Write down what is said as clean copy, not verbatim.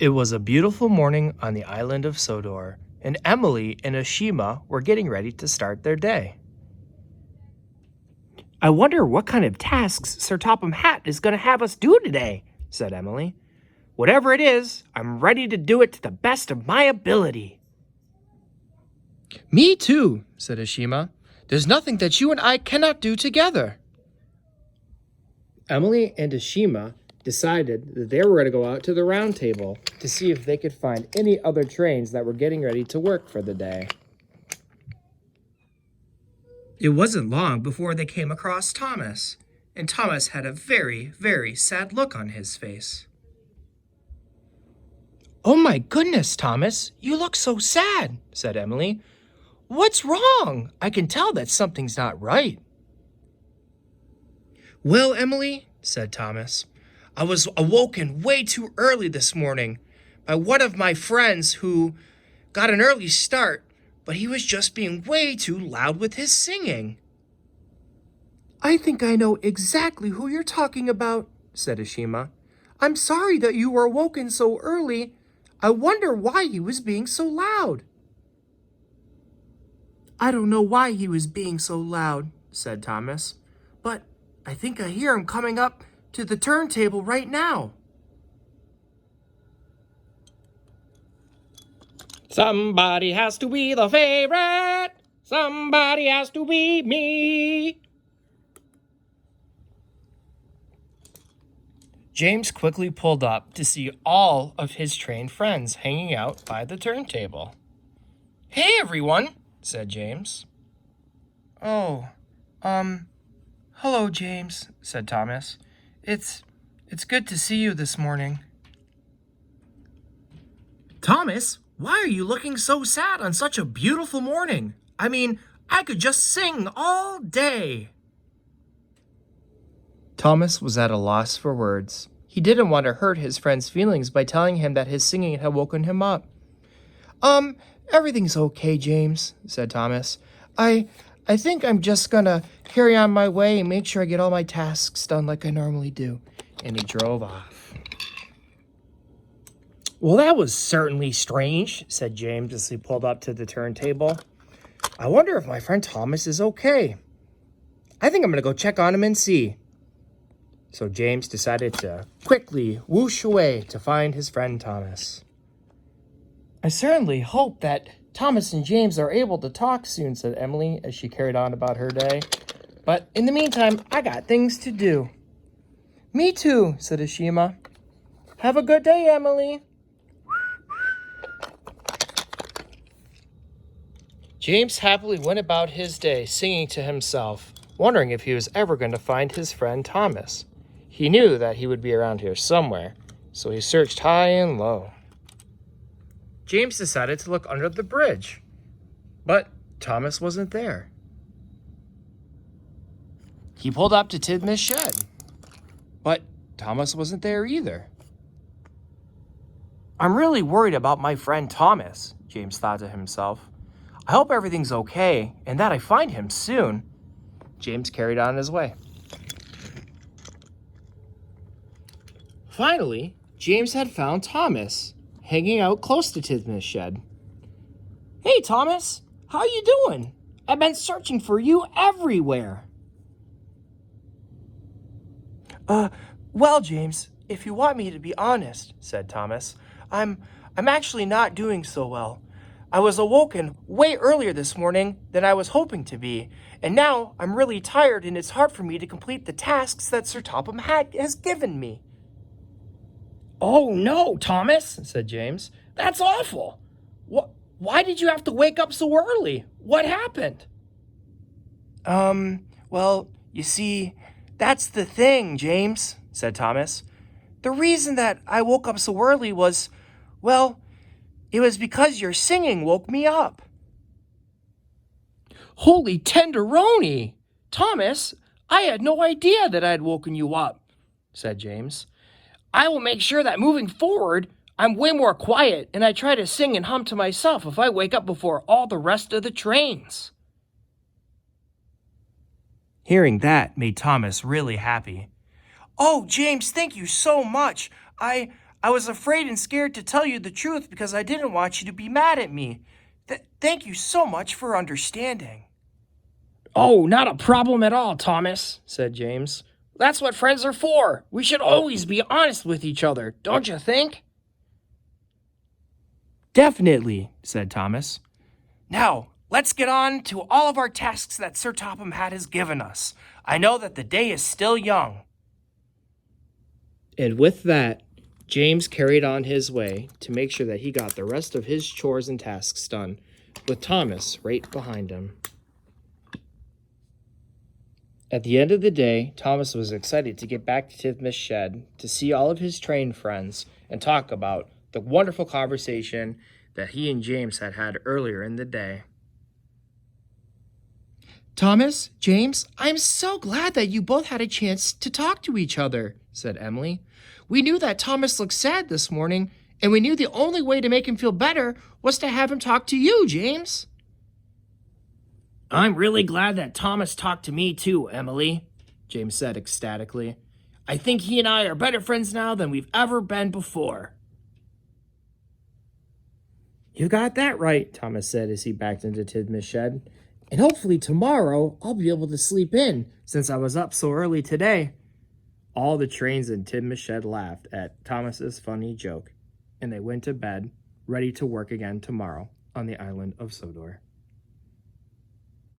It was a beautiful morning on the island of Sodor, and Emily and Ashima were getting ready to start their day. I wonder what kind of tasks Sir Topham Hatt is going to have us do today, said Emily. Whatever it is, I'm ready to do it to the best of my ability. Me too, said Ashima. There's nothing that you and I cannot do together. Emily and Ashima decided that they were going to go out to the round table to see if they could find any other trains that were getting ready to work for the day. It wasn't long before they came across Thomas, and Thomas had a very, very sad look on his face. Oh my goodness, Thomas, you look so sad, said Emily. What's wrong? I can tell that something's not right. Well, Emily, said Thomas, I was awoken way too early this morning by one of my friends who got an early start, but he was just being way too loud with his singing. I think I know exactly who you're talking about, said Ashima. I'm sorry that you were awoken so early. I wonder why he was being so loud. I don't know why he was being so loud, said Thomas, but I think I hear him coming up to the turntable right now. Somebody has to be the favorite. Somebody has to be me. James quickly pulled up to see all of his trained friends hanging out by the turntable. Hey, everyone, said James. Oh, hello, James, said Thomas. It's good to see you this morning. Thomas, why are you looking so sad on such a beautiful morning? I mean, I could just sing all day. Thomas was at a loss for words. He didn't want to hurt his friend's feelings by telling him that his singing had woken him up. Everything's okay, James, said Thomas. I think I'm just gonna carry on my way and make sure I get all my tasks done like I normally do. And he drove off. Well, that was certainly strange, said James as he pulled up to the turntable. I wonder if my friend Thomas is okay. I think I'm gonna go check on him and see. So James decided to quickly whoosh away to find his friend Thomas. I certainly hope that Thomas and James are able to talk soon, said Emily as she carried on about her day. But in the meantime, I got things to do. Me too, said Ashima. Have a good day, Emily. James happily went about his day singing to himself, wondering if he was ever going to find his friend Thomas. He knew that he would be around here somewhere, so he searched high and low. James decided to look under the bridge, but Thomas wasn't there. He pulled up to Tidmouth's shed, but Thomas wasn't there either. I'm really worried about my friend Thomas, James thought to himself. I hope everything's okay and that I find him soon. James carried on his way. Finally, James had found Thomas, hanging out close to Tidmouth's shed. Hey, Thomas, how you doing? I've been searching for you everywhere. Well, James, if you want me to be honest, said Thomas, I'm actually not doing so well. I was awoken way earlier this morning than I was hoping to be, and now I'm really tired and it's hard for me to complete the tasks that Sir Topham Hatt has given me. Oh no, Thomas, said James. That's awful. Why did you have to wake up so early? What happened? Well, you see, that's the thing, James, said Thomas. The reason that I woke up so early was, well, it was because your singing woke me up. Holy tenderoni! Thomas, I had no idea that I had woken you up, said James. I will make sure that moving forward, I'm way more quiet and I try to sing and hum to myself if I wake up before all the rest of the trains. Hearing that made Thomas really happy. Oh, James, thank you so much. I I was afraid and scared to tell you the truth because I didn't want you to be mad at me. Thank you so much for understanding. Oh, not a problem at all, Thomas, said James. That's what friends are for. We should always be honest with each other, don't you think? Definitely, said Thomas. Now, let's get on to all of our tasks that Sir Topham Hatt has given us. I know that the day is still young. And with that, James carried on his way to make sure that he got the rest of his chores and tasks done, with Thomas right behind him. At the end of the day, Thomas was excited to get back to Tidmouth's shed to see all of his trained friends and talk about the wonderful conversation that he and James had had earlier in the day. Thomas, James, I'm so glad that you both had a chance to talk to each other, said Emily. We knew that Thomas looked sad this morning, and we knew the only way to make him feel better was to have him talk to you, James. I'm really glad that Thomas talked to me too, Emily, James said ecstatically. I think he and I are better friends now than we've ever been before. You got that right, Thomas said as he backed into Tidmouth's shed. And hopefully tomorrow I'll be able to sleep in since I was up so early today. All the trains in Tidmouth's shed laughed at Thomas's funny joke, and they went to bed, ready to work again tomorrow on the island of Sodor.